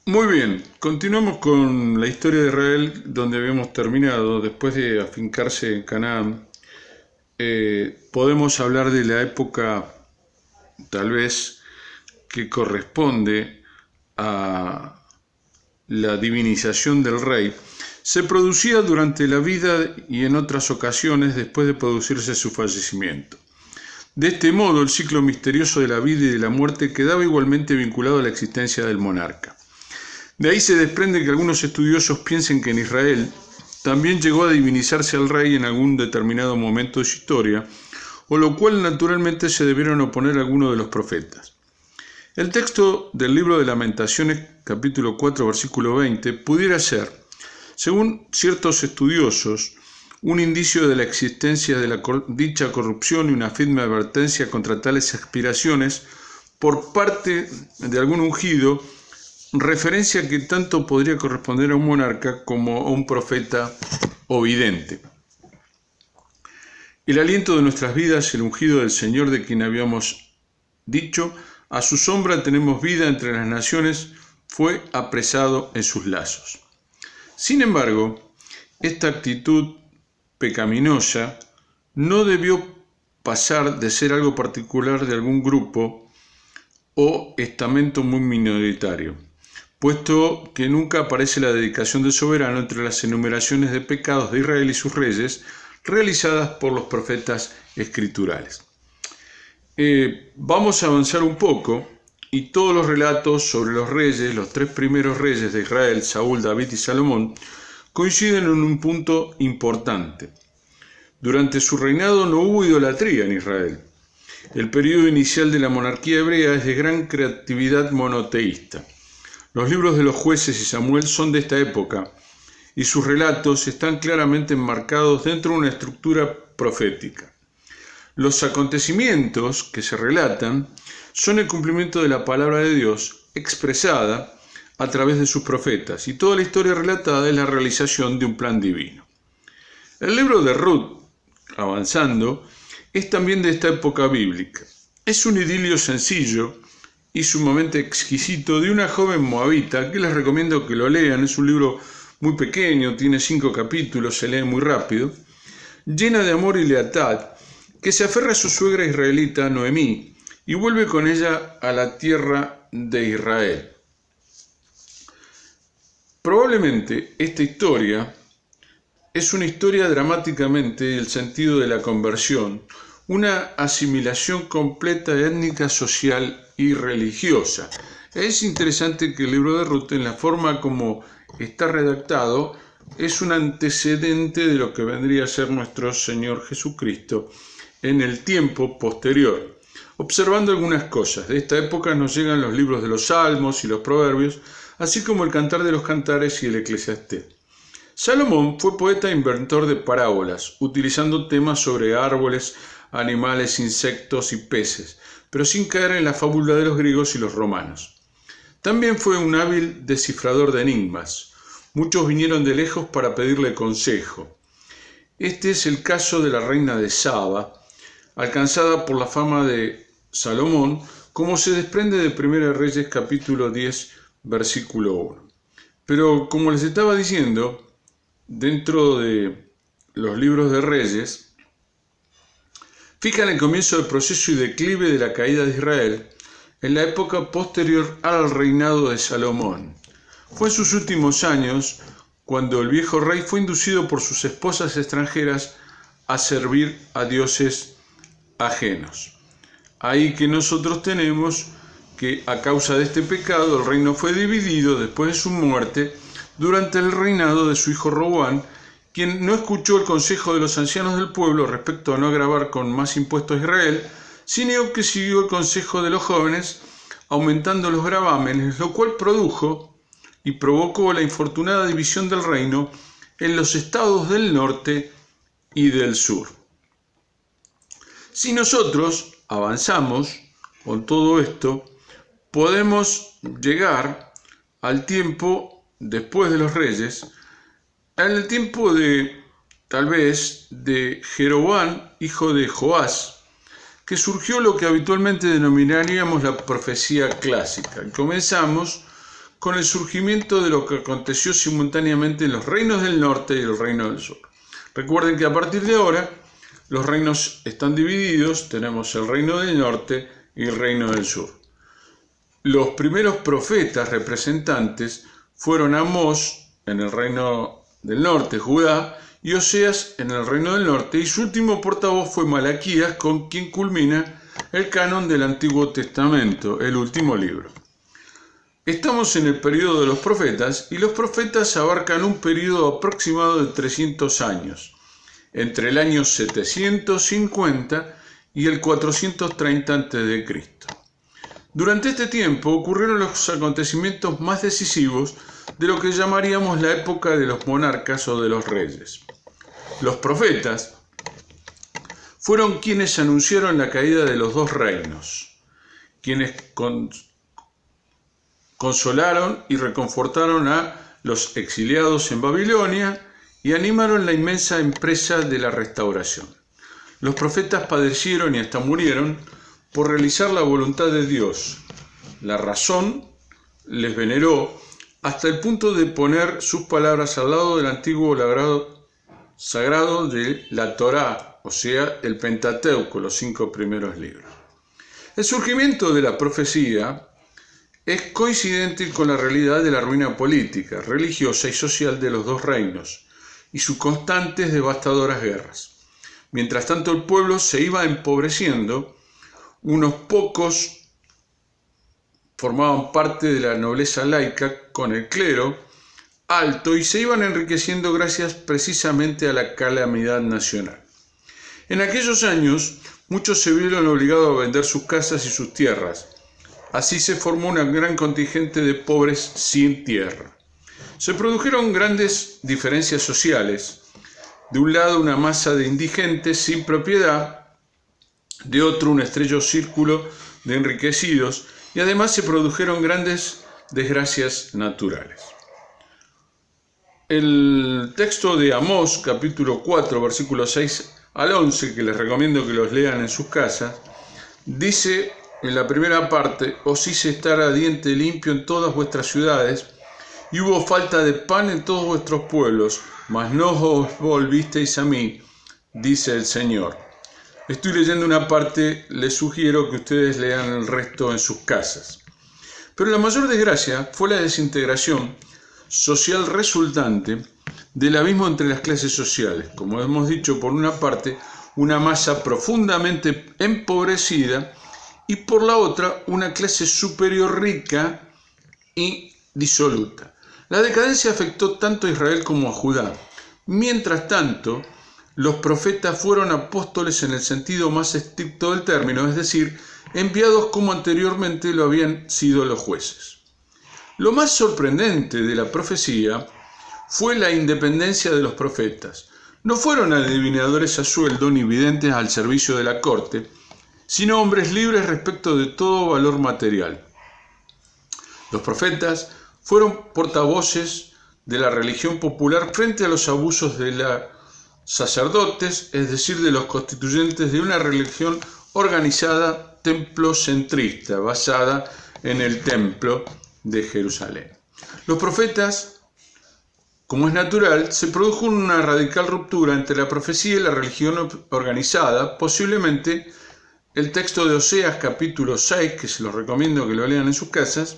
Muy bien, continuamos con la historia de Israel donde habíamos terminado. Después de afincarse en Canaán, podemos hablar de la época tal vez que corresponde a la divinización del rey. Se producía durante la vida y en otras ocasiones después de producirse su fallecimiento. De este modo, el ciclo misterioso de la vida y de la muerte quedaba igualmente vinculado a la existencia del monarca. De ahí se desprende que algunos estudiosos piensen que en Israel también llegó a divinizarse al rey en algún determinado momento de su historia, o lo cual naturalmente se debieron oponer a algunos de los profetas. El texto del libro de Lamentaciones, capítulo 4, versículo 20, pudiera ser, según ciertos estudiosos, un indicio de la existencia de dicha corrupción y una firme advertencia contra tales aspiraciones por parte de algún ungido, referencia que tanto podría corresponder a un monarca como a un profeta o vidente. El aliento de nuestras vidas, el ungido del Señor de quien habíamos dicho, a su sombra tenemos vida entre las naciones, fue apresado en sus lazos. Sin embargo, esta actitud pecaminosa no debió pasar de ser algo particular de algún grupo o estamento muy minoritario, puesto que nunca aparece la dedicación del soberano entre las enumeraciones de pecados de Israel y sus reyes realizadas por los profetas escriturales. Vamos a avanzar un poco y todos los relatos sobre los reyes, los tres primeros reyes de Israel, Saúl, David y Salomón, coinciden en un punto importante. Durante su reinado no hubo idolatría en Israel. El periodo inicial de la monarquía hebrea es de gran creatividad monoteísta. Los libros de los jueces y Samuel son de esta época y sus relatos están claramente enmarcados dentro de una estructura profética. Los acontecimientos que se relatan son el cumplimiento de la palabra de Dios expresada a través de sus profetas, y toda la historia relatada es la realización de un plan divino. El libro de Ruth, avanzando, es también de esta época bíblica. Es un idilio sencillo y sumamente exquisito de una joven moabita que les recomiendo que lo lean. Es un libro muy pequeño, tiene 5 capítulos, se lee muy rápido, llena de amor y lealtad, que se aferra a su suegra israelita Noemí y vuelve con ella a la tierra de Israel. Probablemente esta historia es una historia dramáticamente del sentido de la conversión, una asimilación completa étnica, social y religiosa. Es interesante que el libro de Ruth, en la forma como está redactado, es un antecedente de lo que vendría a ser nuestro Señor Jesucristo en el tiempo posterior. Observando algunas cosas, de esta época nos llegan los libros de los Salmos y los Proverbios, así como el Cantar de los Cantares y el Eclesiastés. Salomón fue poeta e inventor de parábolas, utilizando temas sobre árboles, animales, insectos y peces, pero sin caer en la fábula de los griegos y los romanos. También fue un hábil descifrador de enigmas. Muchos vinieron de lejos para pedirle consejo. Este es el caso de la reina de Saba, alcanzada por la fama de Salomón, como se desprende de 1 Reyes capítulo 10, versículo 1. Pero como les estaba diciendo, dentro de los libros de Reyes, fijan el comienzo del proceso y declive de la caída de Israel en la época posterior al reinado de Salomón. Fue en sus últimos años cuando el viejo rey fue inducido por sus esposas extranjeras a servir a dioses ajenos. Ahí que nosotros tenemos que a causa de este pecado el reino fue dividido después de su muerte durante el reinado de su hijo Roboam, quien no escuchó el consejo de los ancianos del pueblo respecto a no agravar con más impuestos a Israel, sino que siguió el consejo de los jóvenes, aumentando los gravámenes, lo cual produjo y provocó la infortunada división del reino en los estados del norte y del sur. Si nosotros avanzamos con todo esto, podemos llegar al tiempo después de los reyes, en el tiempo de, tal vez, de Jeroboam, hijo de Joás, que surgió lo que habitualmente denominaríamos la profecía clásica. Comenzamos con el surgimiento de lo que aconteció simultáneamente en los reinos del norte y el reino del sur. Recuerden que a partir de ahora los reinos están divididos, tenemos el reino del norte y el reino del sur. Los primeros profetas representantes fueron Amós en el reino del norte, Judá, y Oseas en el reino del norte, y su último portavoz fue Malaquías, con quien culmina el canon del Antiguo Testamento, el último libro. Estamos en el periodo de los profetas, y los profetas abarcan un periodo aproximado de 300 años, entre el año 750 y el 430 a.C. Durante este tiempo ocurrieron los acontecimientos más decisivos de lo que llamaríamos la época de los monarcas o de los reyes. Los profetas fueron quienes anunciaron la caída de los dos reinos, quienes consolaron y reconfortaron a los exiliados en Babilonia y animaron la inmensa empresa de la restauración. Los profetas padecieron y hasta murieron por realizar la voluntad de Dios. La razón les veneró hasta el punto de poner sus palabras al lado del antiguo sagrado de la Torá, o sea, el Pentateuco, los 5 primeros libros. El surgimiento de la profecía es coincidente con la realidad de la ruina política, religiosa y social de los dos reinos y sus constantes devastadoras guerras. Mientras tanto, el pueblo se iba empobreciendo, unos pocos formaban parte de la nobleza laica con el clero alto y se iban enriqueciendo gracias precisamente a la calamidad nacional. En aquellos años, muchos se vieron obligados a vender sus casas y sus tierras. Así se formó un gran contingente de pobres sin tierra. Se produjeron grandes diferencias sociales. De un lado, una masa de indigentes sin propiedad, de otro, un estrecho círculo de enriquecidos, y además se produjeron grandes desgracias naturales. El texto de Amós, capítulo 4, versículos 6 al 11, que les recomiendo que los lean en sus casas, dice en la primera parte: os hice estar a diente limpio en todas vuestras ciudades, y hubo falta de pan en todos vuestros pueblos, mas no os volvisteis a mí, dice el Señor. Estoy leyendo una parte, les sugiero que ustedes lean el resto en sus casas. Pero la mayor desgracia fue la desintegración social resultante del abismo entre las clases sociales. Como hemos dicho, por una parte, una masa profundamente empobrecida y por la otra, una clase superior rica y disoluta. La decadencia afectó tanto a Israel como a Judá. Mientras tanto, los profetas fueron apóstoles en el sentido más estricto del término, es decir, enviados como anteriormente lo habían sido los jueces. Lo más sorprendente de la profecía fue la independencia de los profetas. No fueron adivinadores a sueldo ni videntes al servicio de la corte, sino hombres libres respecto de todo valor material. Los profetas fueron portavoces de la religión popular frente a los abusos de los sacerdotes, es decir, de los constituyentes de una religión organizada templocentrista, basada en el templo de Jerusalén. Los profetas, como es natural, se produjo una radical ruptura entre la profecía y la religión organizada. Posiblemente el texto de Oseas capítulo 6, que se los recomiendo que lo lean en sus casas,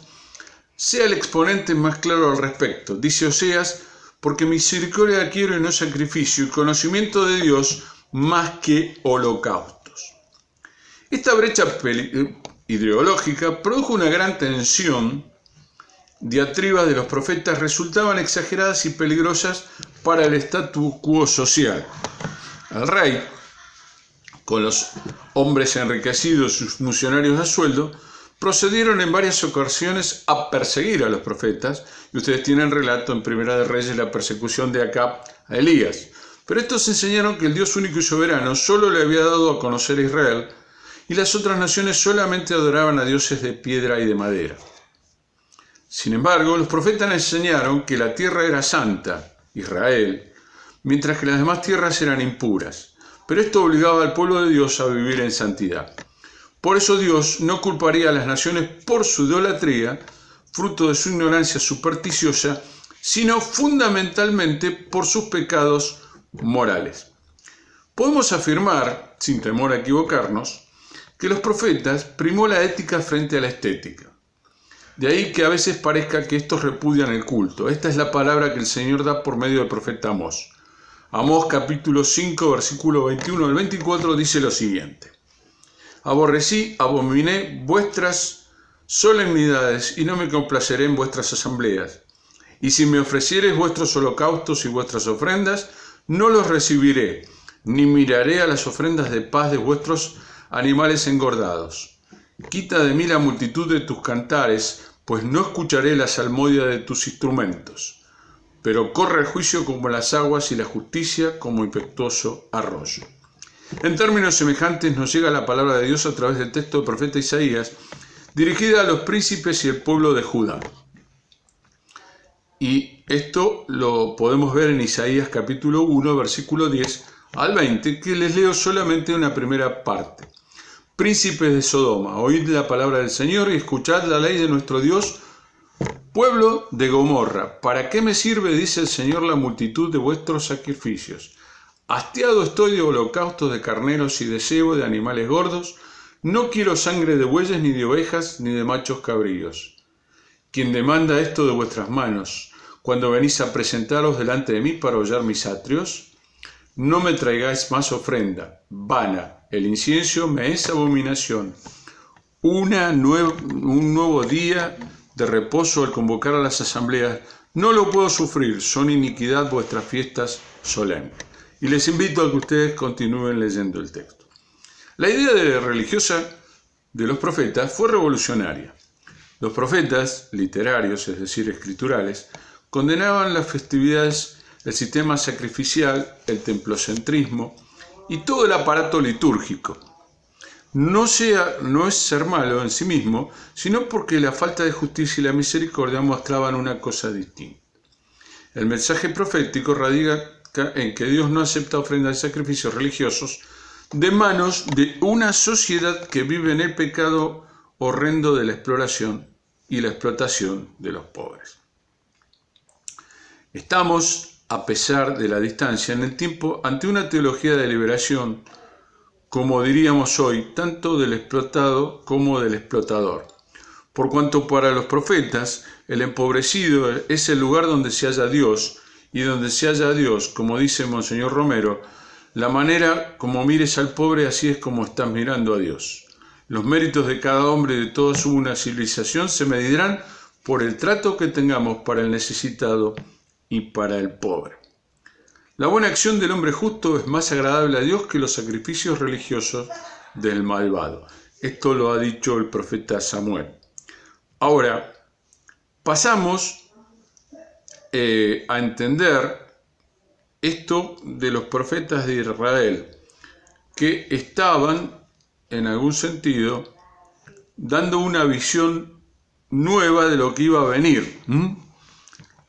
sea el exponente más claro al respecto. Dice Oseas: porque misericordia quiero y no sacrificio, y conocimiento de Dios más que holocaustos. Esta brecha ideológica produjo una gran tensión. Diatribas de los profetas resultaban exageradas y peligrosas para el statu quo social. El rey, con los hombres enriquecidos y sus funcionarios a sueldo, procedieron en varias ocasiones a perseguir a los profetas, y ustedes tienen relato en Primera de Reyes la persecución de Acab a Elías. Pero estos enseñaron que el Dios único y soberano solo le había dado a conocer a Israel, y las otras naciones solamente adoraban a dioses de piedra y de madera. Sin embargo, los profetas enseñaron que la tierra era santa, Israel, mientras que las demás tierras eran impuras. Pero esto obligaba al pueblo de Dios a vivir en santidad. Por eso Dios no culparía a las naciones por su idolatría, fruto de su ignorancia supersticiosa, sino fundamentalmente por sus pecados morales. Podemos afirmar, sin temor a equivocarnos, que los profetas primó la ética frente a la estética. De ahí que a veces parezca que estos repudian el culto. Esta es la palabra que el Señor da por medio del profeta Amós. Amós capítulo 5, versículo 21 al 24 dice lo siguiente: Aborrecí, abominé vuestras solemnidades y no me complaceré en vuestras asambleas. Y si me ofreciereis vuestros holocaustos y vuestras ofrendas, no los recibiré, ni miraré a las ofrendas de paz de vuestros animales engordados. Quita de mí la multitud de tus cantares, pues no escucharé la salmodia de tus instrumentos. Pero corre el juicio como las aguas y la justicia como impetuoso arroyo. En términos semejantes nos llega la palabra de Dios a través del texto del profeta Isaías, dirigida a los príncipes y el pueblo de Judá. Y esto lo podemos ver en Isaías capítulo 1, versículo 10 al 20, que les leo solamente una primera parte. Príncipes de Sodoma, oíd la palabra del Señor y escuchad la ley de nuestro Dios. Pueblo de Gomorra, ¿para qué me sirve, dice el Señor, la multitud de vuestros sacrificios? Hastiado estoy de holocaustos de carneros y de cebo de animales gordos. No quiero sangre de bueyes, ni de ovejas, ni de machos cabríos. ¿Quién demanda esto de vuestras manos, cuando venís a presentaros delante de mí para hollar mis atrios? No me traigáis más ofrenda, vana, el incienso me es abominación. Un nuevo día de reposo al convocar a las asambleas, no lo puedo sufrir, son iniquidad vuestras fiestas solemnes. Y les invito a que ustedes continúen leyendo el texto. La idea religiosa de los profetas fue revolucionaria. Los profetas literarios, es decir, escriturales, condenaban las festividades, el sistema sacrificial, el templocentrismo y todo el aparato litúrgico. No es ser malo en sí mismo, sino porque la falta de justicia y la misericordia mostraban una cosa distinta. El mensaje profético radica en que Dios no acepta ofrendas y sacrificios religiosos de manos de una sociedad que vive en el pecado horrendo de la exploración y la explotación de los pobres. Estamos, a pesar de la distancia en el tiempo, ante una teología de liberación, como diríamos hoy, tanto del explotado como del explotador. Por cuanto para los profetas, el empobrecido es el lugar donde se halla Dios, y donde se halla Dios, como dice Monseñor Romero, la manera como mires al pobre, así es como estás mirando a Dios. Los méritos de cada hombre y de toda una civilización se medirán por el trato que tengamos para el necesitado y para el pobre. La buena acción del hombre justo es más agradable a Dios que los sacrificios religiosos del malvado. Esto lo ha dicho el profeta Samuel. Ahora, pasamos a entender esto de los profetas de Israel, que estaban, en algún sentido, dando una visión nueva de lo que iba a venir,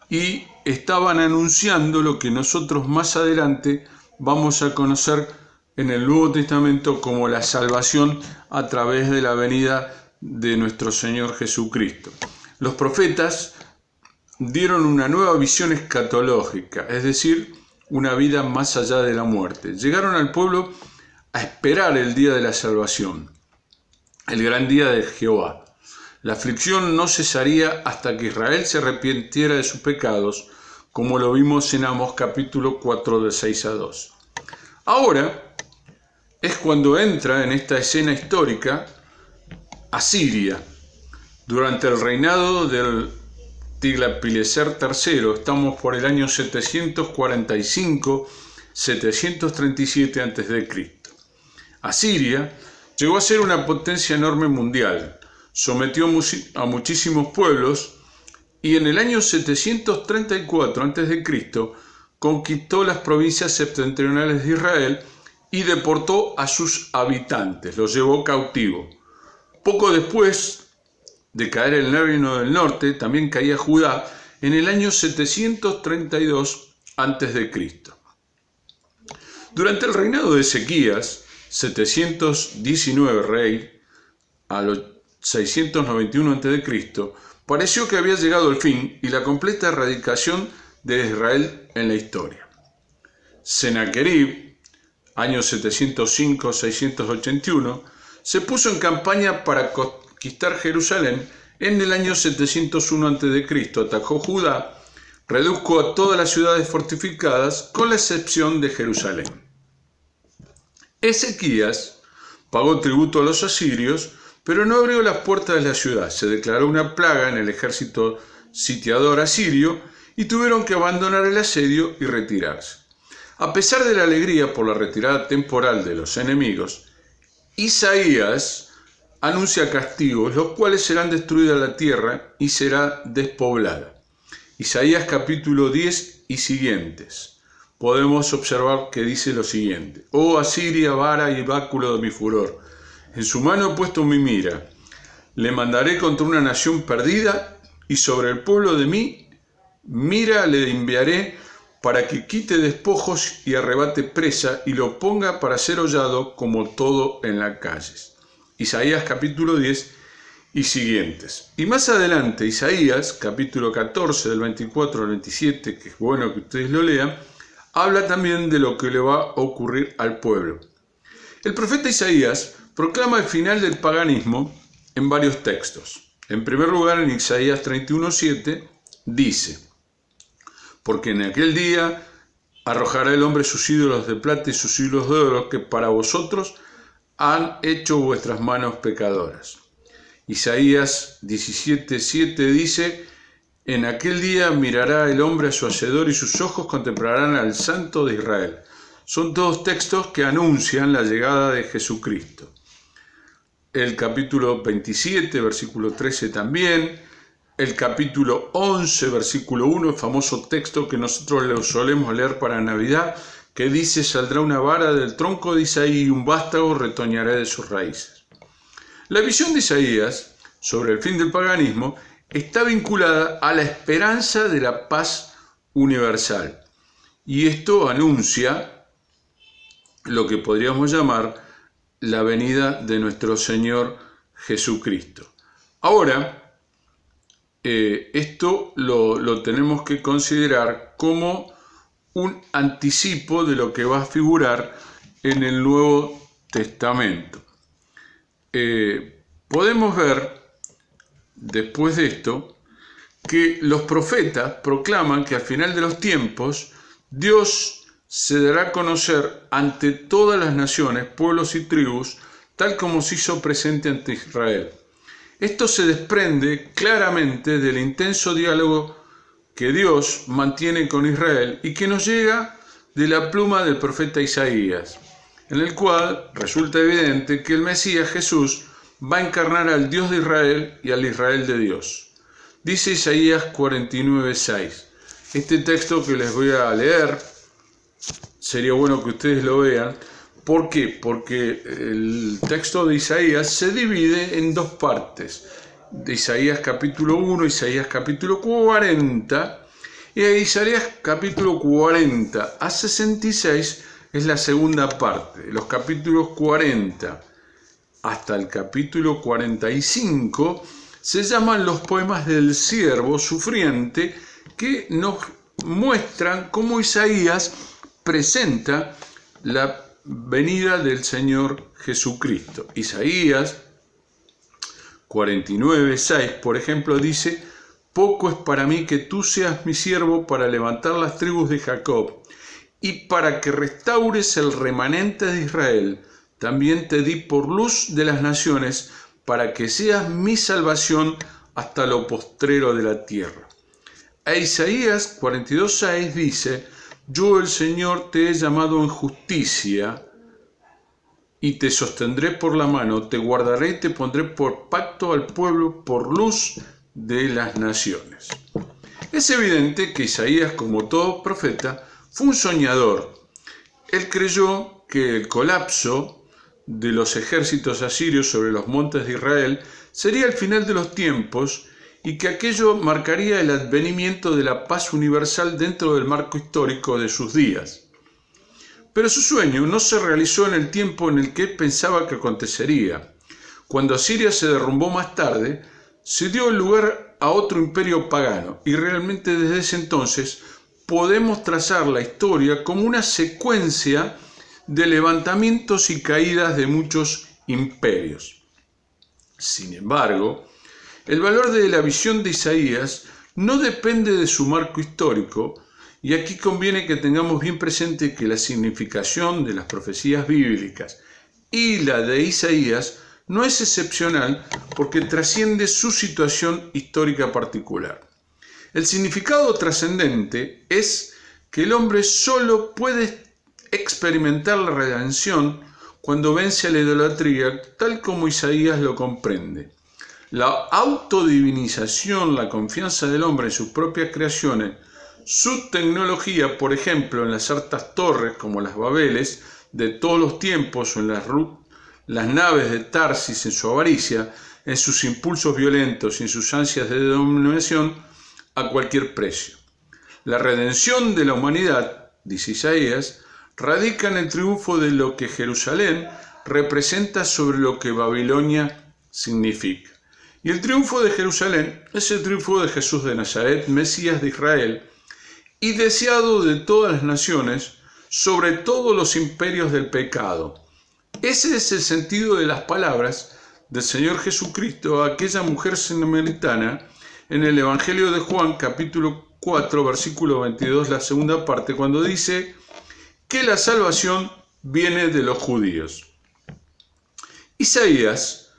y estaban anunciando lo que nosotros más adelante vamos a conocer en el Nuevo Testamento como la salvación a través de la venida de nuestro Señor Jesucristo. Los profetas dieron una nueva visión escatológica, es decir, una vida más allá de la muerte. Llegaron al pueblo a esperar el día de la salvación, el gran día de Jehová. La aflicción no cesaría hasta que Israel se arrepintiera de sus pecados, como lo vimos en Amós capítulo 4 de 6 a 2. Ahora es cuando entra en esta escena histórica Asiria, durante el reinado del Tiglat-Pileser III, estamos por el año 745-737 a.C. Asiria llegó a ser una potencia enorme mundial, sometió a muchísimos pueblos y en el año 734 a.C. conquistó las provincias septentrionales de Israel y deportó a sus habitantes, los llevó cautivo. Poco después de caer el reino del norte, también caía Judá en el año 732 a.C. Durante el reinado de Ezequías, 719 rey, a los 691 a.C., pareció que había llegado el fin y la completa erradicación de Israel en la historia. Sennacherib, años 705-681, se puso en campaña para conquistar Jerusalén. En el año 701 a.C. atacó Judá, redujo a todas las ciudades fortificadas con la excepción de Jerusalén. Ezequías pagó tributo a los asirios, pero no abrió las puertas de la ciudad. Se declaró una plaga en el ejército sitiador asirio y tuvieron que abandonar el asedio y retirarse. A pesar de la alegría por la retirada temporal de los enemigos, Isaías anuncia castigos, los cuales serán destruida la tierra y será despoblada. Isaías capítulo 10 y siguientes. Podemos observar que dice lo siguiente: Oh Asiria, vara y báculo de mi furor, en su mano he puesto mi mira. Le mandaré contra una nación perdida, y sobre el pueblo de mi mira le enviaré para que quite despojos y arrebate presa y lo ponga para ser hollado como todo en las calles. Isaías capítulo 10 y siguientes. Y más adelante, Isaías capítulo 14 del 24 al 27, que es bueno que ustedes lo lean, habla también de lo que le va a ocurrir al pueblo. El profeta Isaías proclama el final del paganismo en varios textos. En primer lugar, en Isaías 31:7 dice: Porque en aquel día arrojará el hombre sus ídolos de plata y sus ídolos de oro, que para vosotros han hecho vuestras manos pecadoras. Isaías 17:7 dice: En aquel día mirará el hombre a su hacedor y sus ojos contemplarán al Santo de Israel. Son todos textos que anuncian la llegada de Jesucristo. El capítulo 27, versículo 13 también. El capítulo 11, versículo 1, el famoso texto que nosotros lo solemos leer para Navidad, que dice: Saldrá una vara del tronco de Isaí y un vástago retoñará de sus raíces. La visión de Isaías sobre el fin del paganismo está vinculada a la esperanza de la paz universal. Y esto anuncia lo que podríamos llamar la venida de nuestro Señor Jesucristo. Ahora, esto lo tenemos que considerar como un anticipo de lo que va a figurar en el Nuevo Testamento. Podemos ver, después de esto, que los profetas proclaman que al final de los tiempos Dios se dará a conocer ante todas las naciones, pueblos y tribus, tal como se hizo presente ante Israel. Esto se desprende claramente del intenso diálogo que Dios mantiene con Israel y que nos llega de la pluma del profeta Isaías, en el cual resulta evidente que el Mesías Jesús va a encarnar al Dios de Israel y al Israel de Dios. Dice Isaías 49:6. Este texto que les voy a leer, sería bueno que ustedes lo vean. ¿Por qué? Porque el texto de Isaías se divide en dos partes. De Isaías capítulo 1, Isaías capítulo 40, y de Isaías capítulo 40 a 66 es la segunda parte. Los capítulos 40 hasta el capítulo 45 se llaman los poemas del siervo sufriente, que nos muestran cómo Isaías presenta la venida del Señor Jesucristo. Isaías 49:6, por ejemplo, dice: Poco es para mí que tú seas mi siervo para levantar las tribus de Jacob y para que restaures el remanente de Israel. También te di por luz de las naciones, para que seas mi salvación hasta lo postrero de la tierra. E Isaías 42:6 dice: Yo el Señor te he llamado en justicia y te sostendré por la mano, te guardaré y te pondré por pacto al pueblo, por luz de las naciones. Es evidente que Isaías, como todo profeta, fue un soñador. Él creyó que el colapso de los ejércitos asirios sobre los montes de Israel sería el final de los tiempos y que aquello marcaría el advenimiento de la paz universal dentro del marco histórico de sus días. Pero su sueño no se realizó en el tiempo en el que él pensaba que acontecería. Cuando Asiria se derrumbó más tarde, se dio lugar a otro imperio pagano, y realmente desde ese entonces podemos trazar la historia como una secuencia de levantamientos y caídas de muchos imperios. Sin embargo, el valor de la visión de Isaías no depende de su marco histórico, y aquí conviene que tengamos bien presente que la significación de las profecías bíblicas y la de Isaías no es excepcional porque trasciende su situación histórica particular. El significado trascendente es que el hombre solo puede experimentar la redención cuando vence a la idolatría, tal como Isaías lo comprende. La autodivinización, la confianza del hombre en sus propias creaciones, su tecnología, por ejemplo, en las altas torres como las Babeles de todos los tiempos o en las naves de Tarsis en su avaricia, en sus impulsos violentos y en sus ansias de dominación a cualquier precio. La redención de la humanidad, dice Isaías, radica en el triunfo de lo que Jerusalén representa sobre lo que Babilonia significa. Y el triunfo de Jerusalén es el triunfo de Jesús de Nazaret, Mesías de Israel, y deseado de todas las naciones, sobre todos los imperios del pecado. Ese es el sentido de las palabras del Señor Jesucristo a aquella mujer samaritana en el Evangelio de Juan, capítulo 4, versículo 22, la segunda parte, cuando dice que la salvación viene de los judíos. Isaías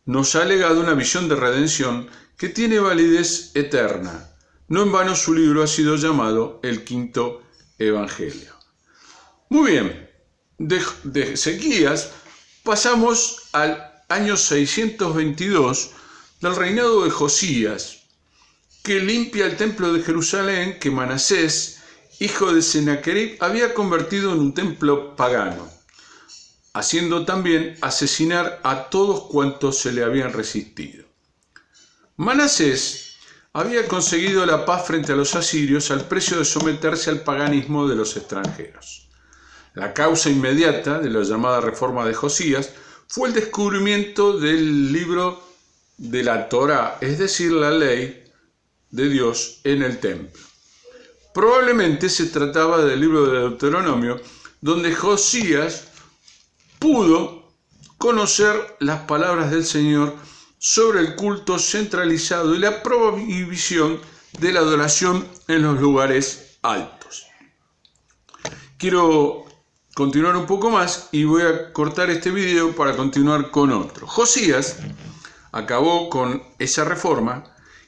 nos ha legado una visión de redención que tiene validez eterna. No en vano su libro ha sido llamado el Quinto Evangelio. Muy bien, de Ezequías pasamos al año 622 del reinado de Josías, que limpia el templo de Jerusalén que Manasés, hijo de Sennacherib, había convertido en un templo pagano, haciendo también asesinar a todos cuantos se le habían resistido. Manasés había conseguido la paz frente a los asirios al precio de someterse al paganismo de los extranjeros. La causa inmediata de la llamada reforma de Josías fue el descubrimiento del libro de la Torá, es decir, la ley de Dios en el templo. Probablemente se trataba del libro de Deuteronomio, donde Josías pudo conocer las palabras del Señor sobre el culto centralizado y la prohibición de la adoración en los lugares altos. Quiero continuar un poco más y voy a cortar este video para continuar con otro. Josías acabó con esa reforma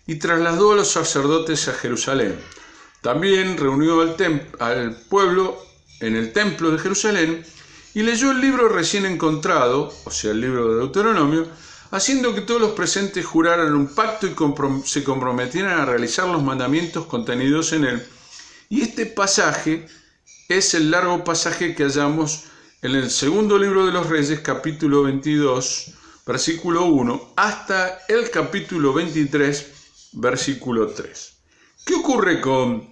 y trasladó a los sacerdotes a Jerusalén. También reunió al pueblo en el templo de Jerusalén y leyó el libro recién encontrado, o sea, el libro de Deuteronomio, haciendo que todos los presentes juraran un pacto y se comprometieran a realizar los mandamientos contenidos en él. Y este pasaje es el largo pasaje que hallamos en el segundo libro de los Reyes, capítulo 22, versículo 1, hasta el capítulo 23, versículo 3. ¿Qué ocurre con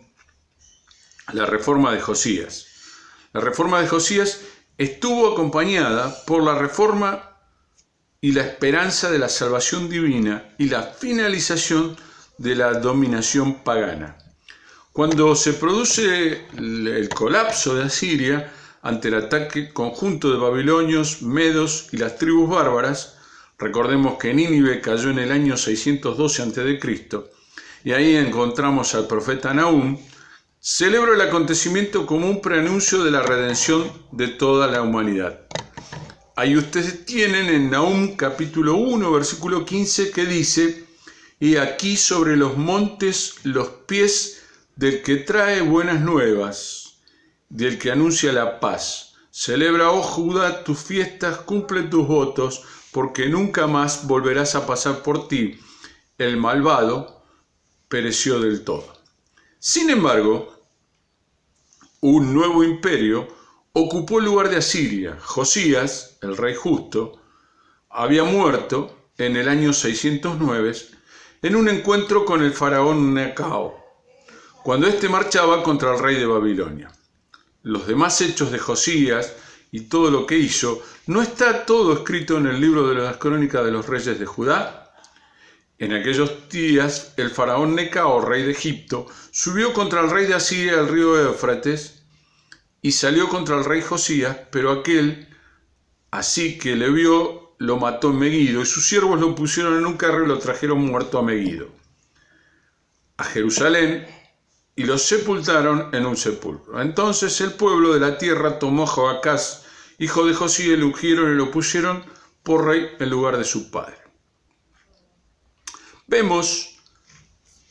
la reforma de Josías? La reforma de Josías estuvo acompañada por la reforma y la esperanza de la salvación divina y la finalización de la dominación pagana. Cuando se produce el colapso de Asiria ante el ataque conjunto de babilonios, medos y las tribus bárbaras, recordemos que Nínive cayó en el año 612 a.C., y ahí encontramos al profeta Nahum, celebra el acontecimiento como un preanuncio de la redención de toda la humanidad. Ahí ustedes tienen en Nahum capítulo 1, versículo 15, que dice: «Y aquí sobre los montes los pies del que trae buenas nuevas, del que anuncia la paz. Celebra, oh Judá, tus fiestas, cumple tus votos, porque nunca más volverás a pasar por ti. El malvado pereció del todo». Sin embargo, un nuevo imperio ocupó el lugar de Asiria. Josías, el rey justo, había muerto en el año 609 en un encuentro con el faraón Necao, cuando éste marchaba contra el rey de Babilonia. Los demás hechos de Josías y todo lo que hizo, ¿no está todo escrito en el libro de las crónicas de los reyes de Judá? En aquellos días, el faraón Necao, rey de Egipto, subió contra el rey de Asiria al río Éufrates y salió contra el rey Josías, pero aquel, así que le vio, lo mató en Meguido, y sus siervos lo pusieron en un carro y lo trajeron muerto a Meguido, a Jerusalén, y lo sepultaron en un sepulcro. Entonces el pueblo de la tierra tomó a Joacás, hijo de Josías, y lo ungieron y lo pusieron por rey en lugar de su padre. Vemos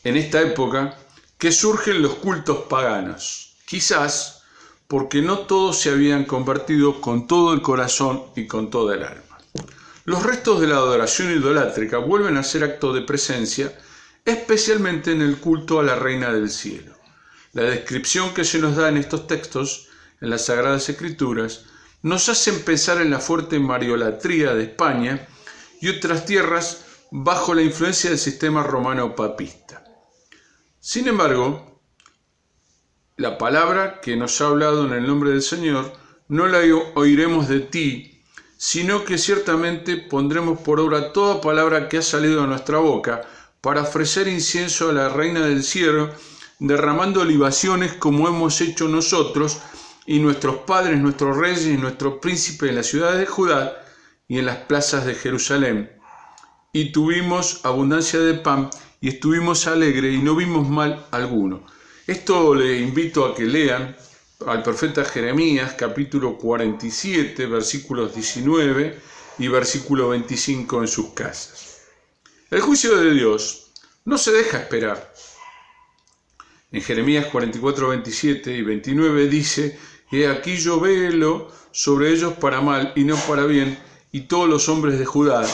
en esta época que surgen los cultos paganos, quizás porque no todos se habían convertido con todo el corazón y con toda el alma. Los restos de la adoración idolátrica vuelven a ser acto de presencia, especialmente en el culto a la Reina del Cielo. La descripción que se nos da en estos textos, en las Sagradas Escrituras, nos hacen pensar en la fuerte mariolatría de España y otras tierras bajo la influencia del sistema romano papista. Sin embargo, la palabra que nos ha hablado en el nombre del Señor no la oiremos de ti, sino que ciertamente pondremos por obra toda palabra que ha salido de nuestra boca para ofrecer incienso a la Reina del Cielo, derramando libaciones como hemos hecho nosotros y nuestros padres, nuestros reyes y nuestros príncipes en las ciudades de Judá y en las plazas de Jerusalén. Y tuvimos abundancia de pan y estuvimos alegres y no vimos mal alguno. Esto le invito a que lean al profeta Jeremías, capítulo 47, versículos 19 y versículo 25 en sus casas. El juicio de Dios no se deja esperar. En Jeremías 44, 27 y 29 dice: «He aquí yo velo sobre ellos para mal y no para bien, y todos los hombres de Judá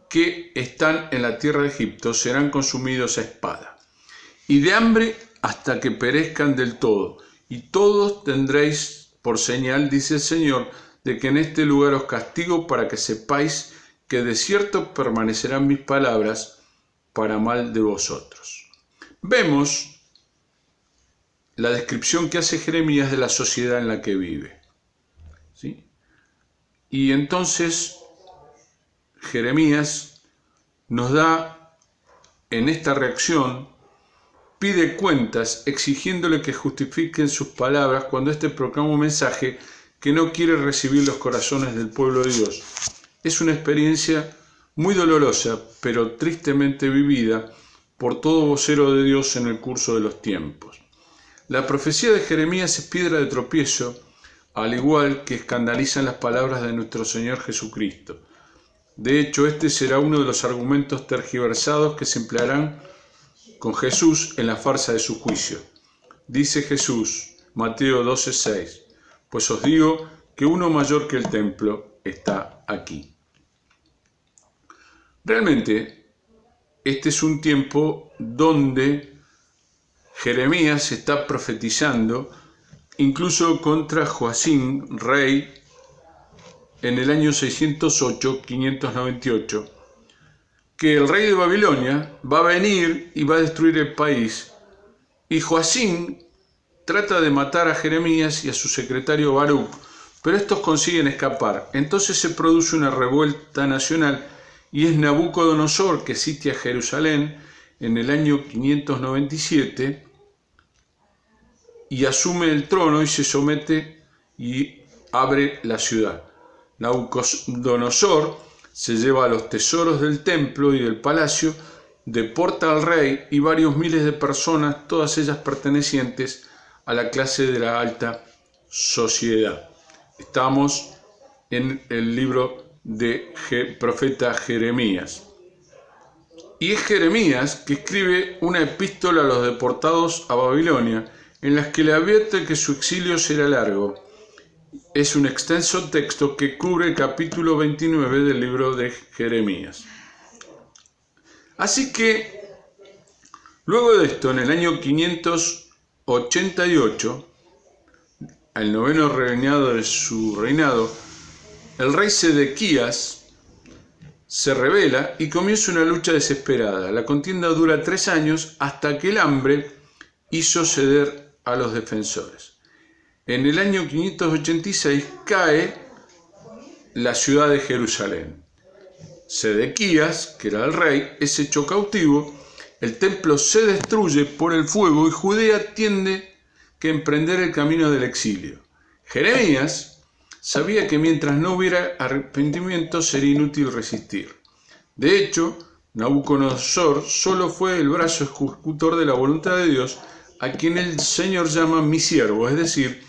que están en la tierra de Egipto serán consumidos a espada, y de hambre hasta que perezcan del todo, y todos tendréis por señal, dice el Señor, de que en este lugar os castigo para que sepáis que de cierto permanecerán mis palabras para mal de vosotros». Vemos la descripción que hace Jeremías de la sociedad en la que vive, ¿sí? Y entonces Jeremías nos da en esta reacción, pide cuentas exigiéndole que justifiquen sus palabras cuando éste proclama un mensaje que no quiere recibir los corazones del pueblo de Dios. Es una experiencia muy dolorosa, pero tristemente vivida por todo vocero de Dios en el curso de los tiempos. La profecía de Jeremías es piedra de tropiezo, al igual que escandalizan las palabras de nuestro Señor Jesucristo. De hecho, este será uno de los argumentos tergiversados que se emplearán con Jesús en la farsa de su juicio. Dice Jesús, Mateo 12:6, «Pues os digo que uno mayor que el templo está aquí». Realmente, este es un tiempo donde Jeremías está profetizando incluso contra Joacim, rey, en el año 608-598, que el rey de Babilonia va a venir y va a destruir el país. Y Joacim trata de matar a Jeremías y a su secretario Baruch, pero estos consiguen escapar. Entonces se produce una revuelta nacional y es Nabucodonosor que sitia Jerusalén en el año 597 y asume el trono y se somete y abre la ciudad. Nabucodonosor se lleva los tesoros del templo y del palacio, deporta al rey y varios miles de personas, todas ellas pertenecientes a la clase de la alta sociedad. Estamos en el libro de profeta Jeremías. Y es Jeremías que escribe una epístola a los deportados a Babilonia, en las que le advierte que su exilio será largo. Es un extenso texto que cubre el capítulo 29 del libro de Jeremías. Así que, luego de esto, en el año 588, al noveno reinado de su reinado, el rey Sedequías se rebela y comienza una lucha desesperada. La contienda dura 3 años hasta que el hambre hizo ceder a los defensores. En el año 586 cae la ciudad de Jerusalén. Sedequías, que era el rey, es hecho cautivo, el templo se destruye por el fuego y Judea tiene que emprender el camino del exilio. Jeremías sabía que mientras no hubiera arrepentimiento sería inútil resistir. De hecho, Nabucodonosor solo fue el brazo ejecutor de la voluntad de Dios, a quien el Señor llama mi siervo, es decir,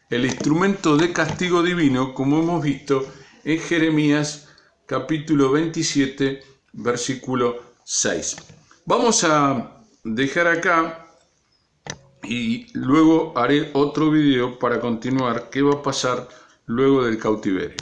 el instrumento de castigo divino, como hemos visto en Jeremías capítulo 27, versículo 6. Vamos a dejar acá y luego haré otro video para continuar qué va a pasar luego del cautiverio.